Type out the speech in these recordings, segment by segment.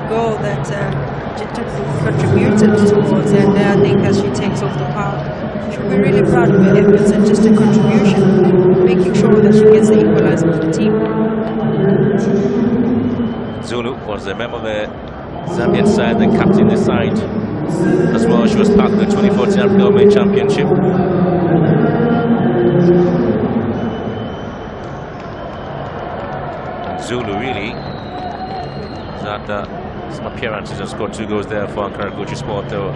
goal that Chitunu contributed towards, and I think as she takes off the park, she'll be really proud of her efforts and just a contribution, making sure that she gets the equalizer for the team. Zulu was a member of the Zambian side, the captain the side as well. She was part of the 2014 African Women Championship. And Zulu really had some appearances and scored 2 goals there for Ankara Gucci Sport, though.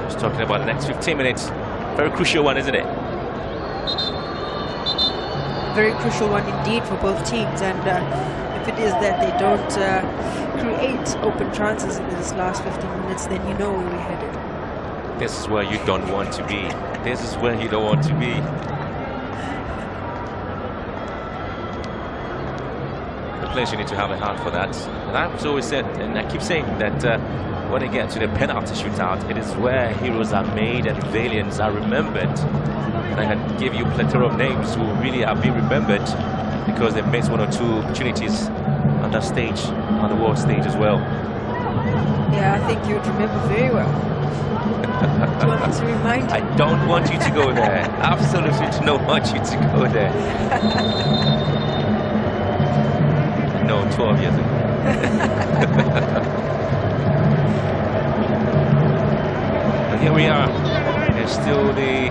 Just talking about the next 15 minutes. Very crucial one, isn't it? Very crucial one indeed for both teams, and if it is that they don't create open chances in this last 15 minutes, then you know where we're headed. This is where you don't want to be. This is where you don't want to be. The players, you need to have a hand for that. And I've always said, and I keep saying that when they get to the penalty shootout, it is where heroes are made and valiants are remembered. And I can give you a plethora of names who really have been remembered because they missed 1 or 2 opportunities on that stage, on the world stage as well. Yeah, I think you would remember very well. Do you want me to remind you? I don't want you to go there. Absolutely do not want you to go there. No, 12 years ago. And here we are. There's still the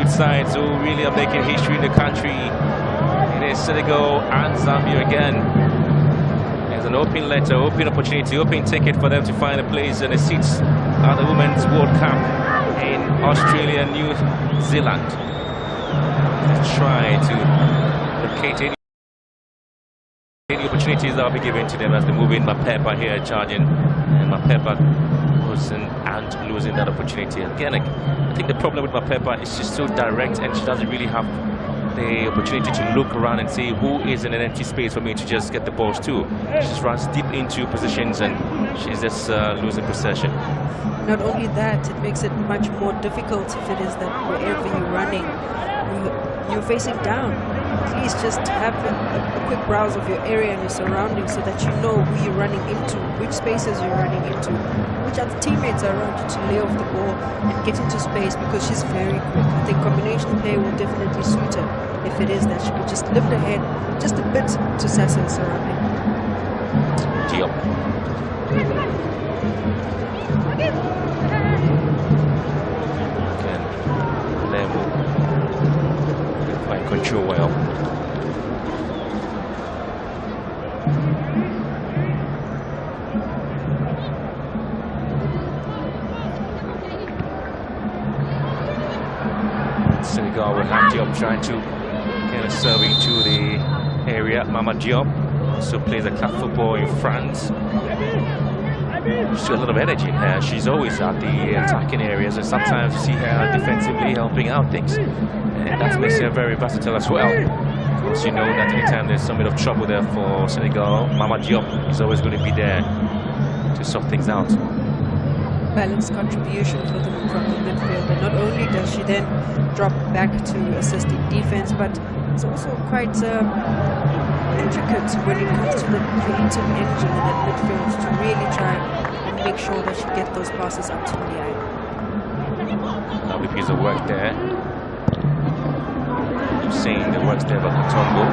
2 sides who really are making history in the country. It is Senegal and Zambia again. There's an open letter, open opportunity, open ticket for them to find a place and a seat at the Women's World Cup in Australia and New Zealand. Let's try to locate any opportunities that will be given to them as they move in. Mapepa here charging, and Mapepa and losing that opportunity. Again, I think the problem with Mapepa is she's so direct and she doesn't really have the opportunity to look around and see who is in an empty space for me to just get the balls to. She just runs deep into positions and she's just losing possession. Not only that, it makes it much more difficult if it is that wherever you're running, you're facing down. At least just have a quick browse of your area and your surroundings so that you know who you're running into, which spaces you're running into, which other teammates are around you to lay off the ball and get into space, because she's very quick. I think combination play will definitely suit her if it is that she could just lift her head just a bit to Sassa's surrounding. Diop. Again, Lemo. Quite control well. Senegal will have Diop trying to get a serving to the area. Mama Diop also plays a club football in France. She's got a lot of energy in her. She's always at the attacking areas, and sometimes you see her defensively helping out things. And that makes her very versatile as well. Because you know that anytime there's some bit of trouble there for Senegal, Mama Diop is always going to be there to sort things out. Balanced contribution for them from the midfield, and not only does she then drop back to assist in defense, but it's also quite intricate when it comes to the creative engine in that midfield to really try and make sure that she gets those passes up to the eye. Lovely piece of work there. You've seen the works there by Katongo.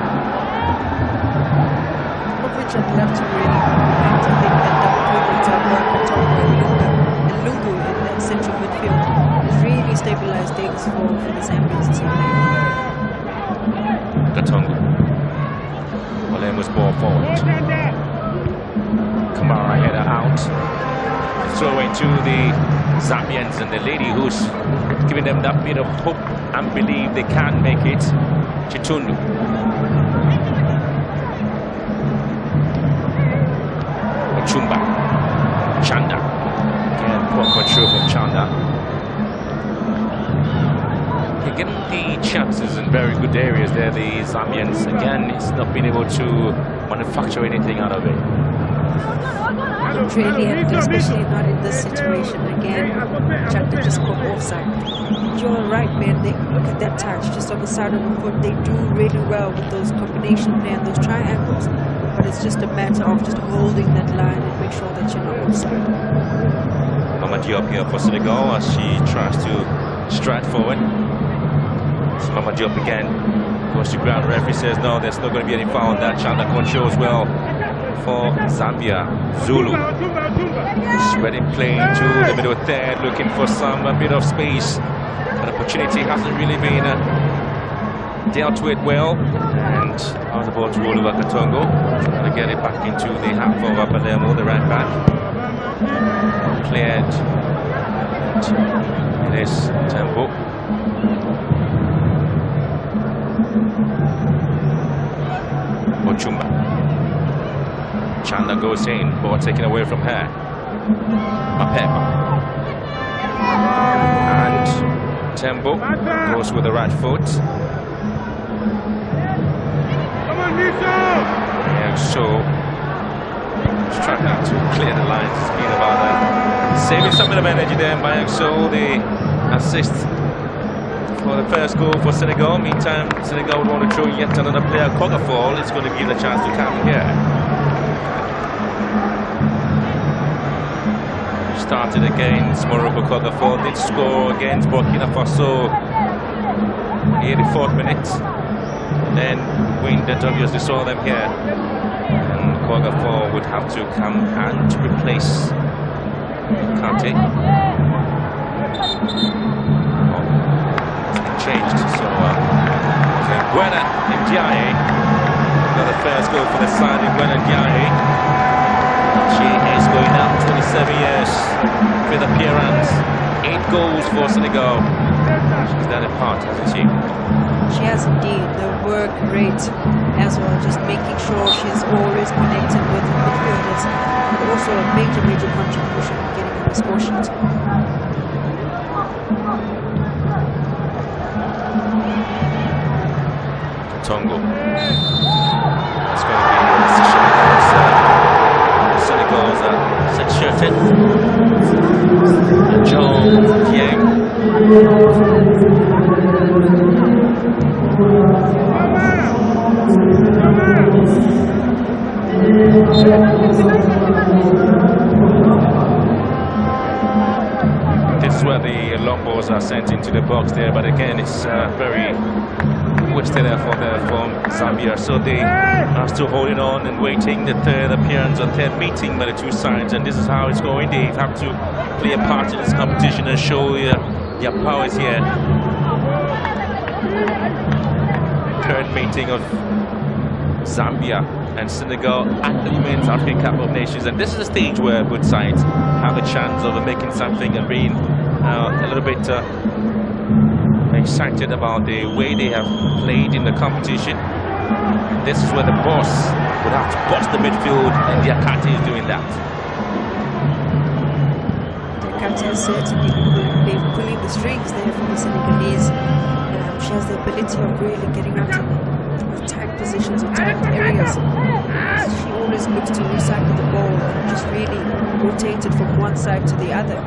Of which I'd love to really compliment. I think that performance of Katongo and Lungu in that central midfield has really stabilized things for the Zambians team. Katongo. Olemo's ball forward. Kamara header out. Throw into the Zambians, and the lady who's giving them that bit of hope and believe they can make it, Chitundu. Ochumba. Chanda. Again, poor control from Chanda. They're getting the chances in very good areas there, the Zambians. Again, it's not been able to manufacture anything out of it. Not really, and especially not in this situation. Again, Chanda just caught offside. You're right, man. They look at that touch just on the side of the foot. They do really well with those combination play and those triangles. but it's just a matter of just holding that line and make sure that you're not offside. Mama Diop here for Senegal as she tries to stride forward. It's Mama Diop again. Goes to ground. Referee says no, there's not going to be any foul on that. Chanda Concho as well for Zambia. Zulu. Spreading play to the middle third, looking for some bit of space. An opportunity hasn't really been dealt with well. And how's the ball to Oluwa Katongo? Trying to get it back into the half of Apademo, the right back. Cleared. It is Tempo. Ochumba. Chanda goes in, ball taken away from her. Mapepa. And Tembo goes with the right foot. Yeah, so struggling to clear the lines. It's been about that. Saving some bit of energy there by so the assist for the first goal for Senegal. Meantime, Senegal would want to throw yet another player. Kogafall is going to give the chance to come here. Started against Morocco. Kogafall did score against Burkina Faso 84th minute. Then Winded obviously saw them here. And Kogafall would have to come and replace Kante. Changed, so Gwena Ndiaye, another first goal for the side in Gwena Ndiaye. She is going up 27 years with appearance, 8 goals for Senegal. She's done a part, hasn't she? She has indeed. The work rate as well, just making sure she's always connected with the midfielders, and also a major contribution in getting on the score sheet. Tongo. That's going to be a decision because Senegal's set-shirted. John Yang. This is where the long balls are sent into the box there, but again it's very wasted effort there from Zambia, so they are still holding on and waiting the third appearance or third meeting by the two sides, and this is how it's going. They have to play a part in this competition and show their powers here. Third meeting of Zambia and Senegal at the Women's African Cup of Nations, and this is a stage where both sides have a chance of making something and being a little bit excited about the way they have played in the competition. This is where the boss would have to boss the midfield, and Diakate is doing that. Diakate has certainly been pulling the strings there for the Senegalese. She has the ability of really getting out in tight positions or tight areas. She always looks to recycle the ball and just really rotate it from one side to the other.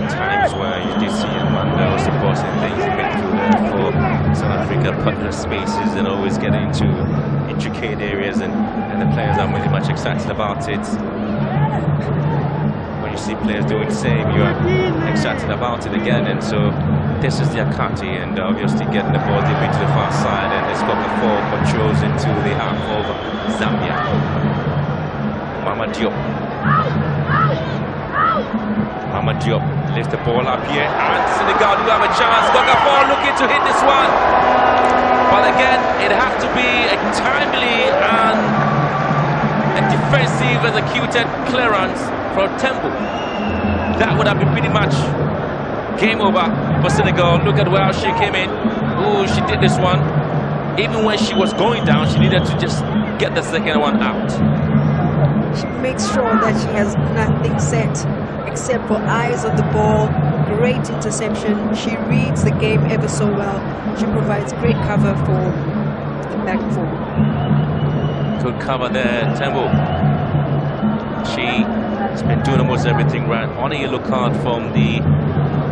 Times where you did see Amanda supporting things in midfielder for South Africa, put the spaces and always get into intricate areas, and the players are really much excited about it. When you see players doing the same, you are excited about it again, and so this is Diakate, and obviously getting the ball deep into the far side, and it's got the 4 controls into the half of Zambia. Mama Diop. Mama Diop lifts the ball up here, and Senegal do have a chance. Kogafall looking to hit this one, but again it has to be a timely and a defensive executed clearance from Tembo. That would have been pretty much game over for Senegal. Look at where she came in. Oh, she did this one. Even when she was going down, she needed to just get the second one out. She makes sure that she has nothing set except for eyes on the ball. Great interception. She reads the game ever so well. She provides great cover for the back four. Good cover there, Tembo. She's been doing almost everything right. On a yellow card from the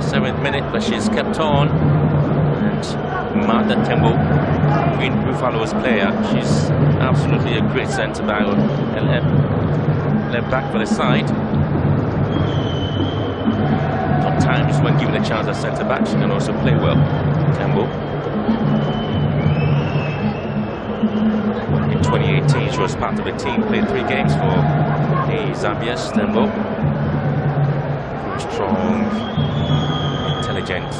7th minute, but she's kept on. And Martha Tembo, Green Buffalo's player, she's absolutely a great centre-back and left back for the side. Sometimes when given a chance as centre-back, she can also play well. Tembo. In 2018, she was part of the team, played 3 games for the Zambians. Tembo. Very strong, intelligent.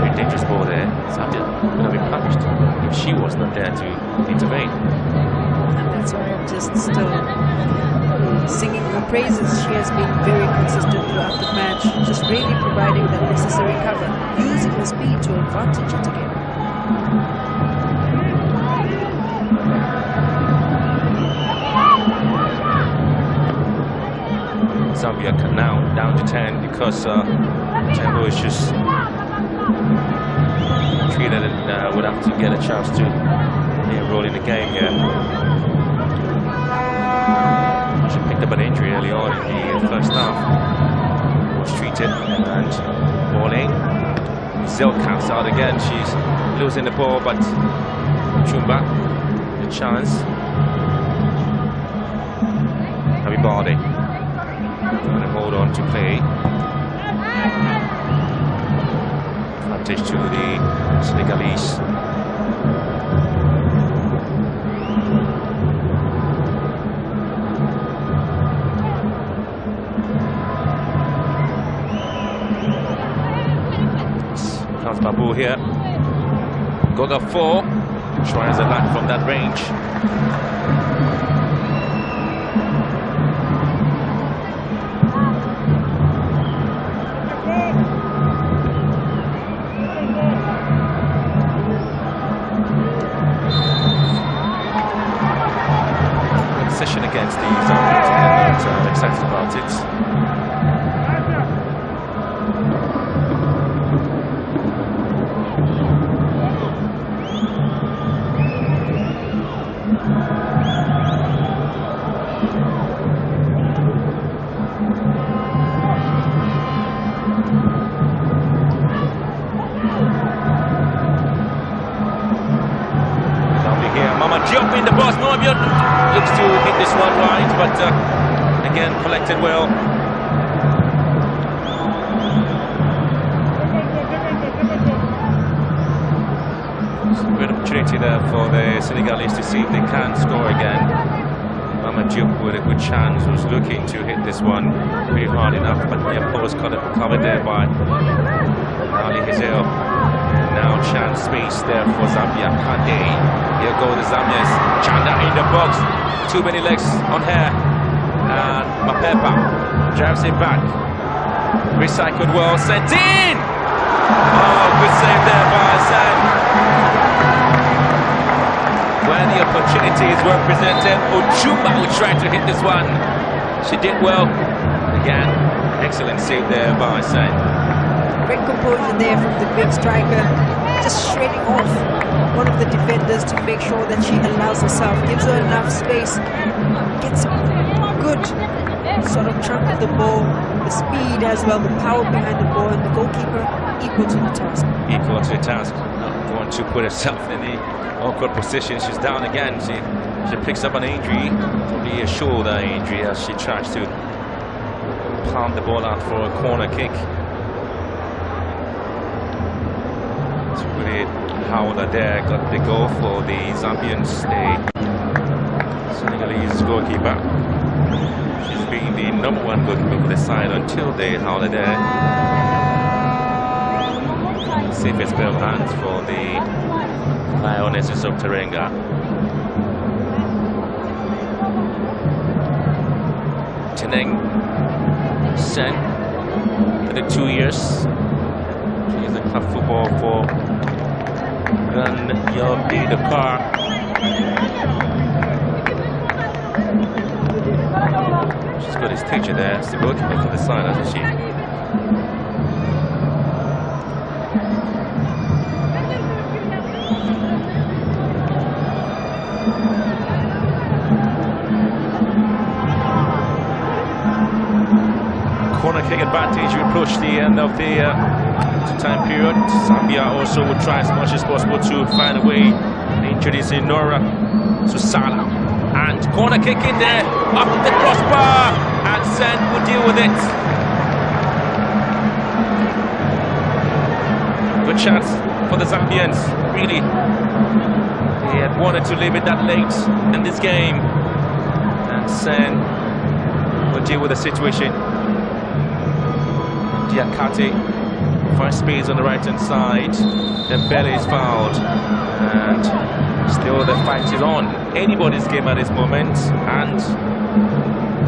Very dangerous ball there. Zambia would have been punished if she was not there to intervene. And that's why I'm just still singing her praises. She has been very consistent throughout the match, just really providing that necessary cover, using her speed to advantage it again. Zambia now down to 10 because Tembo is just treated and would have to get a chance to enroll in the game here. She picked up an injury early on in the first half. Was treated and balling. Zell counts out again. She's losing the ball, but Chumba, the chance. Habibade trying to hold on to play. Advantage to the Senegalese. Comes Babu here. Goga 4 tries a lot from that range. Session against the Zambians, I'm not excited about it. Jump in the box. Moabio looks to hit this one right, but again collected well. Some good opportunity there for the Senegalese to see if they can score again. Diop with a good chance was looking to hit this one pretty hard enough, but the post covered there by Ali Hazel. Now chance space there for Zambia. Kande. Here go the Zambians. Chanda in the box. Too many legs on her. And Mapepa drives it back. Recycled well. Sent in! Oh, good save there by Hassan. Where the opportunities were presented, Ochumba will try to hit this one. She did well. Again, excellent save there by Hassan. Great composure there from the big striker, just shredding off one of the defenders to make sure that she allows herself, gives her enough space, gets a good sort of chunk of the ball, the speed as well, the power behind the ball, and the goalkeeper equal to the task. Equal to the task. Not going to put herself in the awkward position. She's down again. She picks up an injury, probably a shoulder injury, as she tries to pound the ball out for a corner kick. Howler there got the goal for the Zambians, the Senegalese goalkeeper. She's been the #1 goalkeeper for the side until the Howler there. Safest pair of hands for the Lionesses of Teranga. Teneng Sen, 32 years. She is a club football for Run Your Be the Car. She's got his picture there. It's the goalkeeper for the side, hasn't she? Corner corner kick advantage. We approach the end of the time period. Zambia also will try as much as possible to find a way introducing Nora to Salah. And corner kick in there, up to the crossbar, and Sen will deal with it. Good chance for the Zambians, really. They had wanted to leave it that late in this game. And Sen will deal with the situation. Diakate finds space on the right hand side. The belly is fouled. And still the fight is on. Anybody's game at this moment. And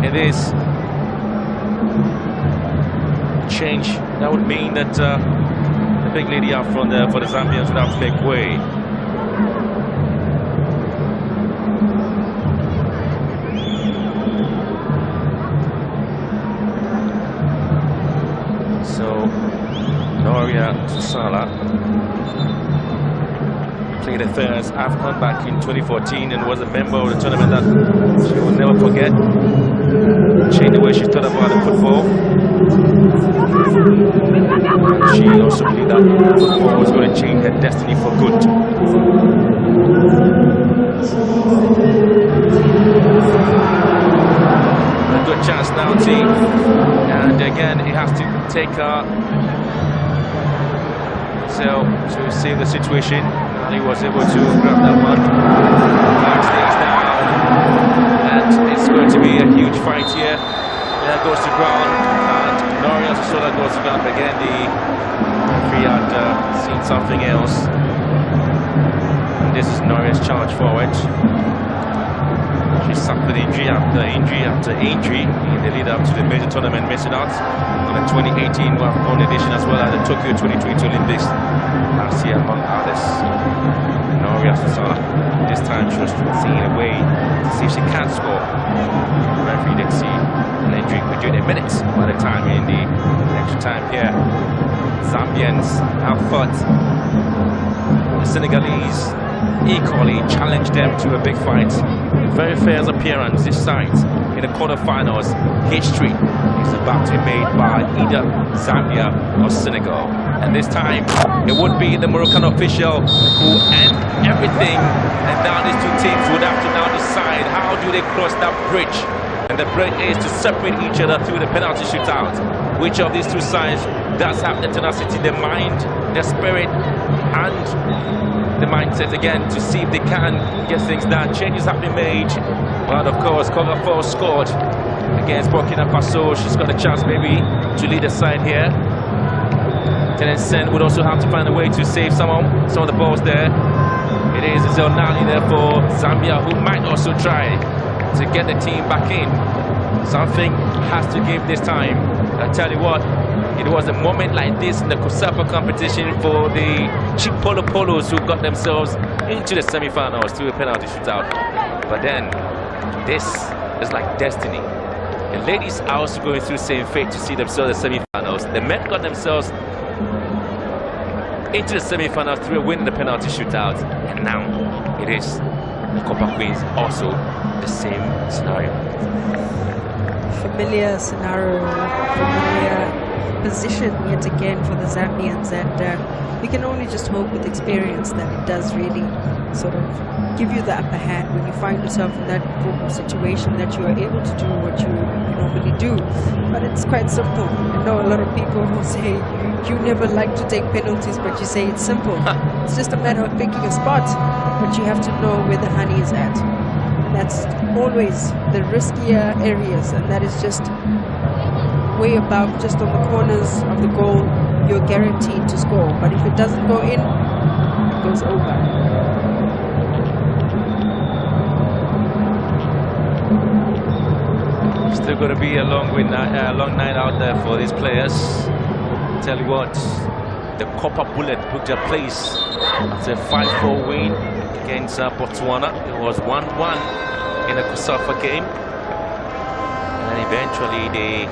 it is change. That would mean that the big lady up front there for the Zambians would have to make way. So, Noria Salah played the first AFCON back in 2014 and was a member of the tournament that she will never forget. Changed the way she thought about the football. She also believed that football was going to change her destiny for good. A good chance now, team. And again, he has to take so to save the situation. And he was able to grab that one. Back things down. And it's going to be a huge fight here. That goes to ground. And Noria also saw that goes to ground. But again, the referee had seen something else. And this is Noria's charge forward. She suffered injury after injury after injury in the lead up to the major tournament, missing out on the 2018 AFCON edition as well as the Tokyo 2022 Olympics last year, among others. Noria Salah, this time she was seeing a way to see if she can score. The referee did see an injury within a minute by the time in the extra time here. Zambians have fought the Senegalese equally, challenged them to a big fight. Very fair appearance this side in the quarterfinals. History is about to be made by either Zambia or Senegal. And this time, it would be the Moroccan official who end everything. And now these two teams would have to now decide how do they cross that bridge. And the bridge is to separate each other through the penalty shootout. Which of these two sides does have the tenacity, the mind, the spirit, and the mindset again to see if they can get things done. Changes have been made. Well, of course, Kogafor scored against Burkina Faso. She's got a chance maybe to lead the side here. Then Sen would also have to find a way to save some of the balls there. It is Zelnali there for Zambia, who might also try to get the team back in. Something has to give this time. I tell you what, it was a moment like this in the Kosafa competition for the Chipolo Polos who got themselves into the semi-finals through a penalty shootout. But then, this is like destiny. The ladies are also going through the same fate to see themselves in the semi-finals. The men got themselves into the semi-finals through a win in the penalty shootout. And now, it is the Copa Queens also the same scenario. Familiar scenario, familiar position yet again for the Zambians, and we can only just hope with experience that it does really sort of give you the upper hand when you find yourself in that situation, that you are able to do what you normally do. But it's quite simple. I know a lot of people who say you never like to take penalties, but you say it's simple. It's just a matter of picking a spot, but you have to know where the honey is at. That's always the riskier areas, and that is just way above, just on the corners of the goal. You're guaranteed to score, but if it doesn't go in, it goes over. Still going to be a long night out there for these players. Tell you what, the Copper Bullet booked their place. It's a 5-4 win against Botswana. It was 1-1 in the Kosafa game, and eventually they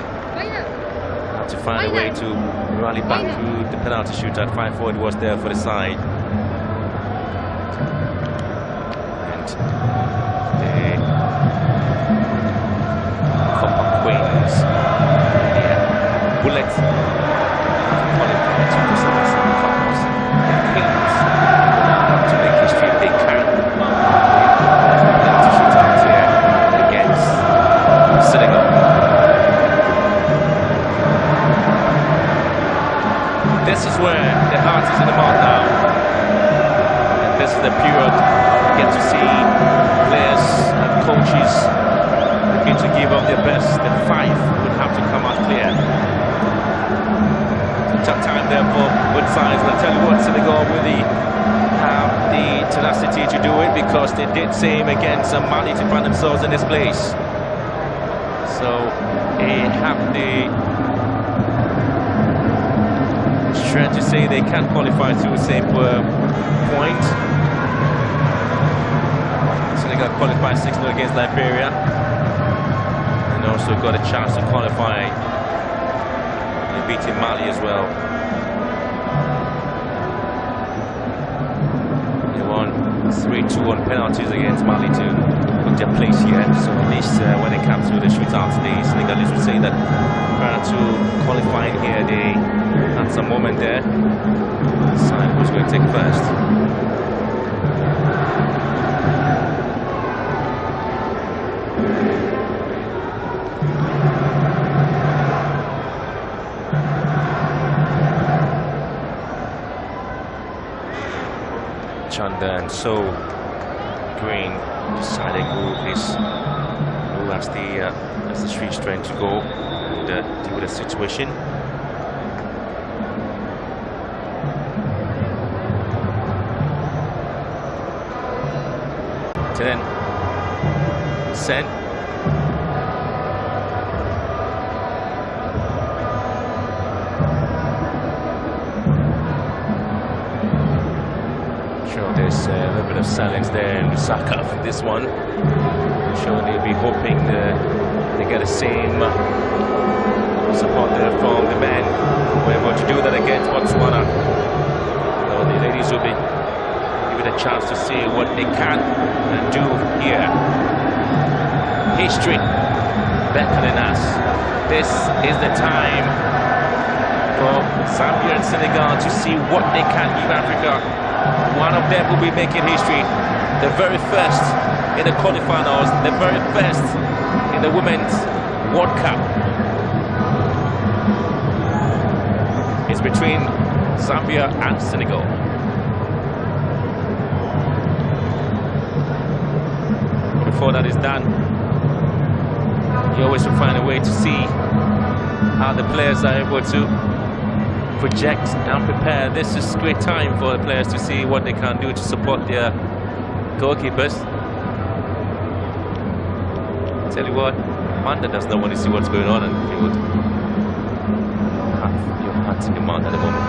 had to find a way to rally back through the penalty shootout. 5-4 it was there for the side. And the Copper Queens, yeah, that qualify to the semi-finals. To make history if they can. Penalty shootout here against Senegal. This is where the heart is in the mouth now. And this is the period you get to see players and coaches looking to give up their best. The five would have to come out clear. Tough time there for both sides. But I tell you what, Senegal really have the tenacity to do it, because they did same against Mali to find themselves in this place. So they have the strength to say they can qualify through the same point. Senegal qualified 6-0 against Liberia, and also got a chance to qualify in beating Mali as well. They won 3-2 on penalties against Mali to book their place here. So at least when they come through the shootout today, Senegalese would say that prior to qualifying here, they had some moment there. Decide who's going to take first. Chanda and So Green deciding who has the street strength to go and deal with the situation. To then send. Sure, there's a little bit of silence there in Lusaka for this one. Sure, they'll be hoping they get the same support there from the men who were able to do that against Botswana. So the ladies will be given a chance to see what they can do here. History beckoning us. This is the time for Zambia and Senegal to see what they can give Africa. One of them will be making history. The very first in the quarterfinals, the very first in the Women's World Cup. It's between Zambia and Senegal. Before that is done, you always will find a way to see how the players are able to project and prepare. This is a great time for the players to see what they can do to support their goalkeepers. Tell you what, Amanda does not want to see what's going on in the field. Your heart's in your mouth at the moment.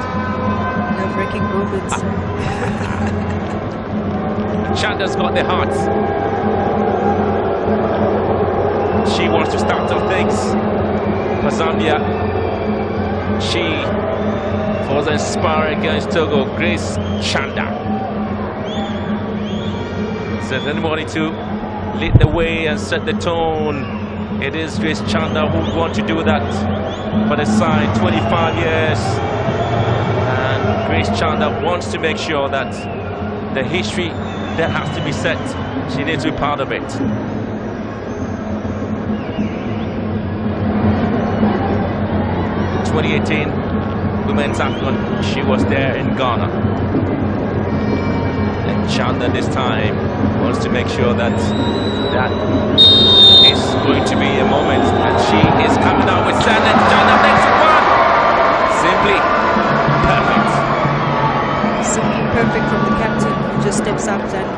Nerve-wracking moments. Chanda's got the heart. She wants to start off things for Zambia. She was inspired against Togo. Grace Chanda says anybody to lead the way and set the tone. It is Grace Chanda who want to do that for the side. 25 years, and Grace Chanda wants to make sure that the history that has to be set, she needs to be part of it. In 2018 Women's AFCON, she was there in Ghana. And Chanda this time wants to make sure that that is going to be a moment, and she is coming out with sand, and Chanda makes one! Simply perfect. Simply perfect from the captain, who just steps up and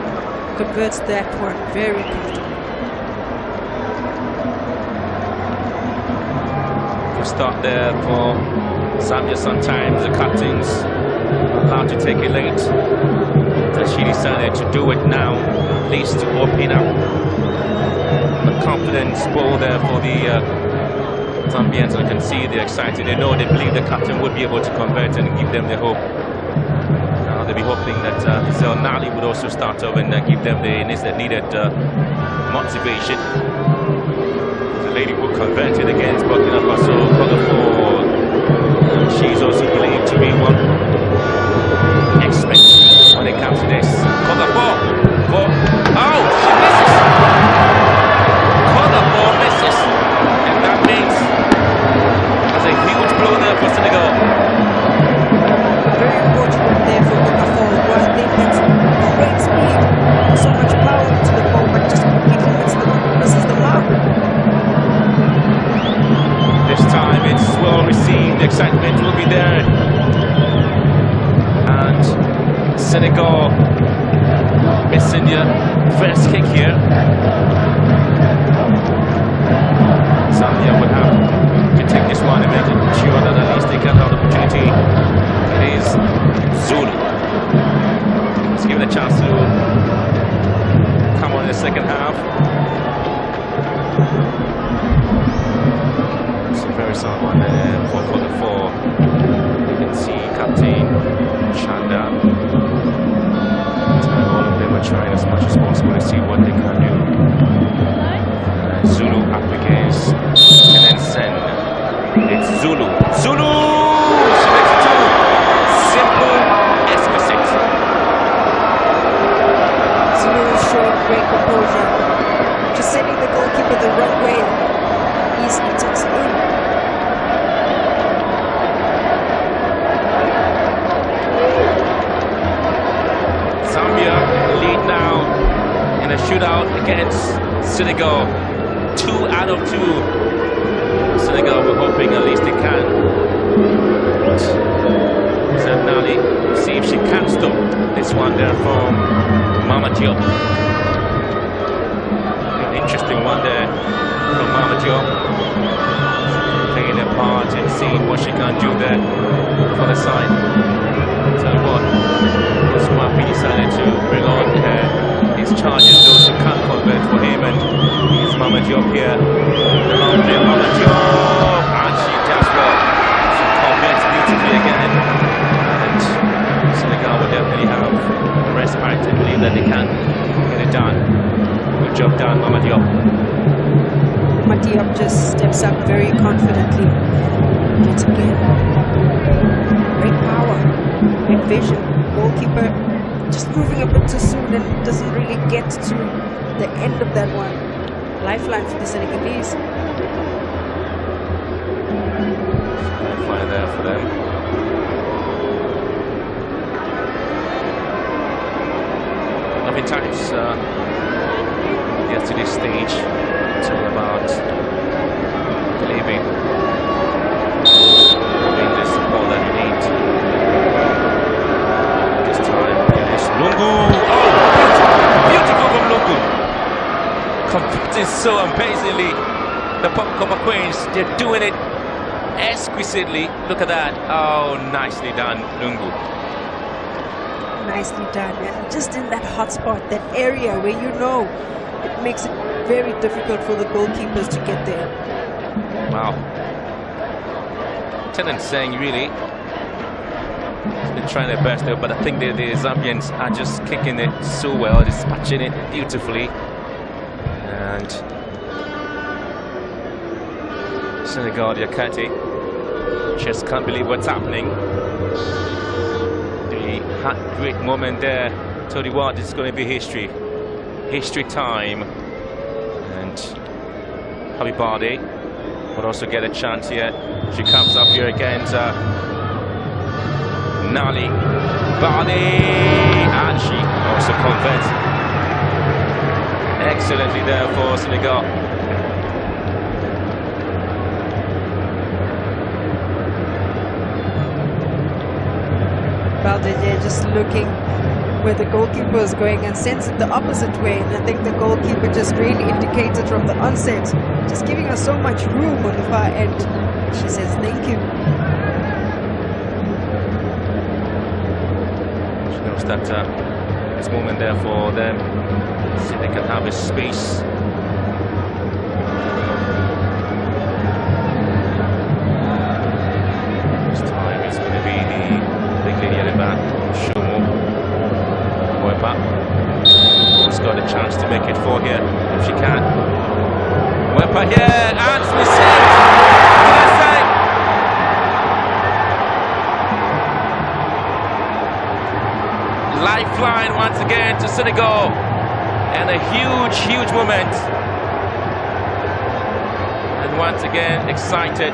converts that one very comfortably. Good start there for Zambia. Sometimes the captains are allowed to take it late. So she decided to do it now, at least to open up the confidence ball there for the Zambians. I can see they're excited. They know, they believe the captain would be able to convert and give them the hope. Now they'll be hoping that Giselle Nali would also start over and give them the needed motivation. The lady who converted against Burkina Faso, And she's also believed to be one expert when it comes to this. Corner ball. Oh, she misses. Corner ball misses. And that means there's a huge blow there for Senegal. Very unfortunate there for Okafor, who I think it's great speed, so much power to the ball, but just completely misses the mark. This time it's well received, the excitement will be there. And Senegal missing their first kick here. Zambia would have to take this one and make sure that at least they can have the opportunity. It is Zulu. Let's give it a chance to come on in the second half. It's a very sound one there for quarter four. You can see Captain Chanda. All of them are trying as much as possible to see what they can do. Zulu up against and then Sen. It's Zulu. Zulu! She makes it two. Simple, exquisite. Zulu is showing great composure. Just sending the goalkeeper the wrong way. Easily tucks it in. Zambia lead now in a shootout against Senegal. 2 out of 2. Senegal were hoping at least they can. Nali, see if she can stop this one there from Mama Diop. An interesting one there from Mama Diop. Playing a part and seeing what she can do there for the side. Tell you what, Swapi decided to bring on his charges, those who can't convert for him, and it's Mama Diop here. The long play, Mama Diop, and she does well. She converts beautifully again, and Senegal will definitely have the respite and believe that they can get it done. Good job done, Mama Diop. Mama Diop just steps up very confidently. Yet again, great power, great vision. Goalkeeper just moving a bit too soon and doesn't really get to the end of that one. Lifeline for the Senegalese. Lifeline there for them. Nothing times get to this stage. It's all about believing, having the support that you need. Lungu! Oh, beautiful from Lungu! Competing so amazingly. The Copper Queens, they're doing it exquisitely. Look at that. Oh, nicely done, Lungu. Nicely done. And just in that hot spot, that area where you know it makes it very difficult for the goalkeepers to get there. Wow. Tenant saying really. They're trying their best there, but I think the Zambians are just kicking it so well, dispatching it beautifully. And Senegal, Yakati just can't believe what's happening. They had a great moment there. Tell you what, this is going to be history. History time. And Habi Bardi will also get a chance here. She comes up here against Nali Bardi, and she also converts excellently there for Senegal. Balde just looking where the goalkeeper is going and sends it the opposite way, and I think the goalkeeper just really indicated from the onset, just giving us so much room on the far end. She says thank you. That this moment there for them, so they can have a space. This time it's going to be the big lady at the back, Shomo Wepa, who's got a chance to make it 4 here if she can. Wepa here, and we saved. line once again to Senegal. And a huge, huge moment. And once again, excited.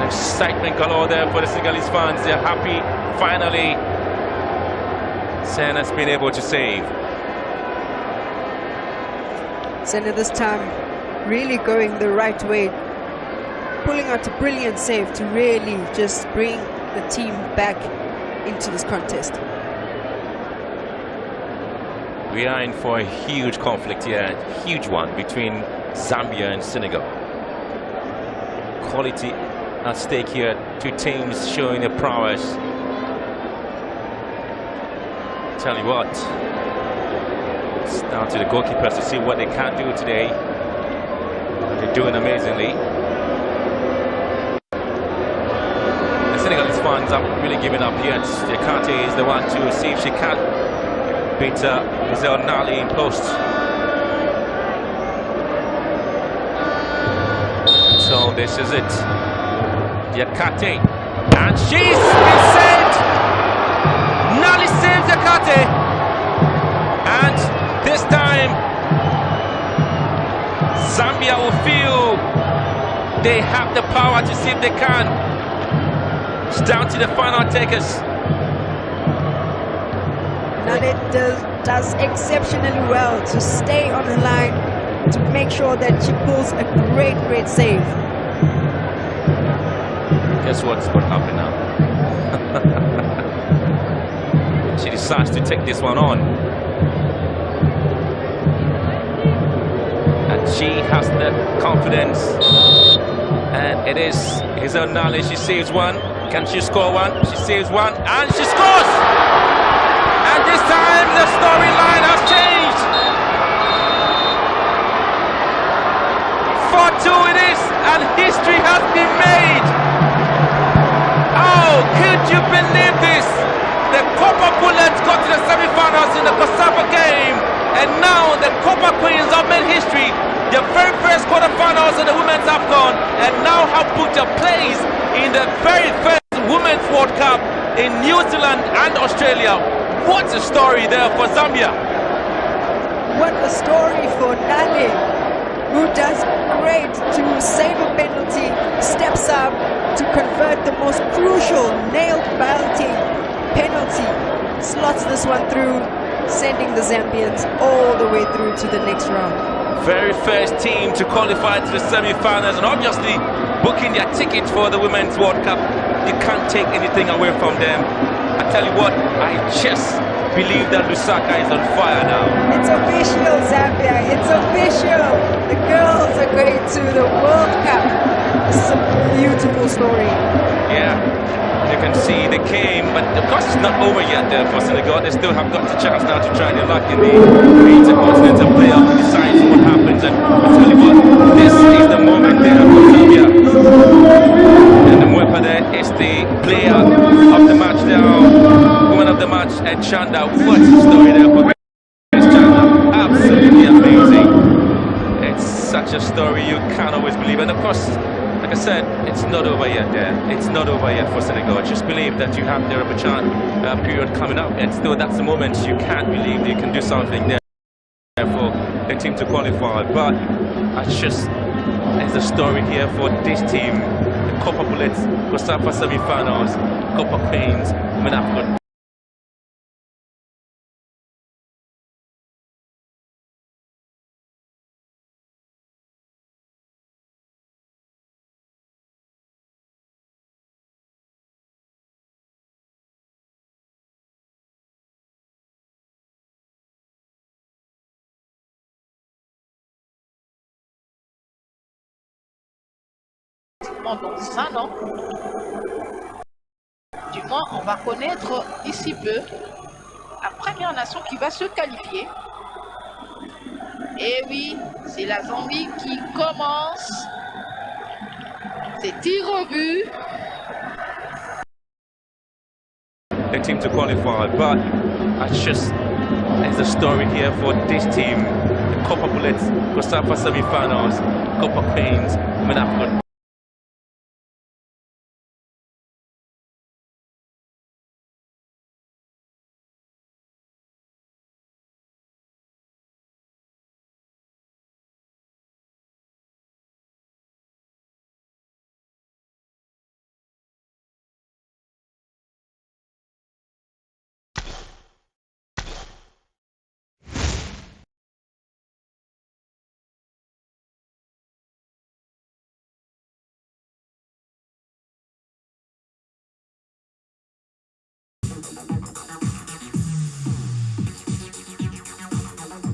Excitement galore there for the Senegalese fans. They're happy, finally. Sen has been able to save. Senna this time really going the right way, pulling out a brilliant save to really just bring the team back into this contest. We are in for a huge conflict here, huge one between Zambia and Senegal. Quality at stake here, two teams showing their prowess. Tell you what, it's down to the goalkeepers to see what they can do today. They're doing amazingly. The Senegalese fans aren't really giving up yet. Jakate is the one to see if she can beat Giselle Nali in post. So this is it. Jakate, and she's been saved. Nali saves Jakate, and this time Zambia will feel they have the power to see if they can. It's down to the final takers. Nali does exceptionally well to stay on the line, to make sure that she pulls a great save. Guess what's going to happen now? She decides to take this one on. And she has the confidence. And it is Giselle Nali. She saves one. Can she score one? She saves one. And she scores! And this time the storyline has changed. 4-2 it is. And history has been made. Oh, could you believe this? The Copper Bullets got to the semi-finals in the Kosafa game, and now the Copper Queens have made history. Their very first quarterfinals in the Women's AFCON, and now have put a place in the very first Women's World Cup in New Zealand and Australia. What a story there for Zambia. What a story for Nali, who does great to save a penalty, steps up to convert the most crucial nail-biting penalty, slots this one through, sending the Zambians all the way through to the next round. Very first team to qualify to the semi-finals, and obviously booking their ticket for the Women's World Cup. You can't take anything away from them. I tell you what, I just believe that Lusaka is on fire now. It's official, Zambia, it's official. The girls are going to the World Cup. This is a beautiful story. Yeah, you can see they came, but of course it's not over yet there for Senegal. They still have got the chance now to try their luck in the Intercontinental Playoff to decide what happens. And I tell you what, this is the moment there for Zambia. And the Mwepa there is the player of the match now, woman of the match, and Chanda. What a story there for Chanda. Absolutely amazing. It's such a story you can't always believe. And of course, like I said, it's not over yet there. It's not over yet for Senegal. Just believe that you have their period coming up, and still that's the moment you can't believe you can do something there for the team to qualify. But it's a story here for this team, the Copper Bullets, Kosafa semi-finals, Copper Queens, Women AFCON. Pendant 1 an, du moins on va connaître d'ici peu la première nation qui va se qualifier. Et oui, c'est la Zambie qui commence. C'est tir au but. The team to qualify, but it's a story here for this team, the Copper Bullets, Kosafa semi-finals, Copper Queens, Women AFCON.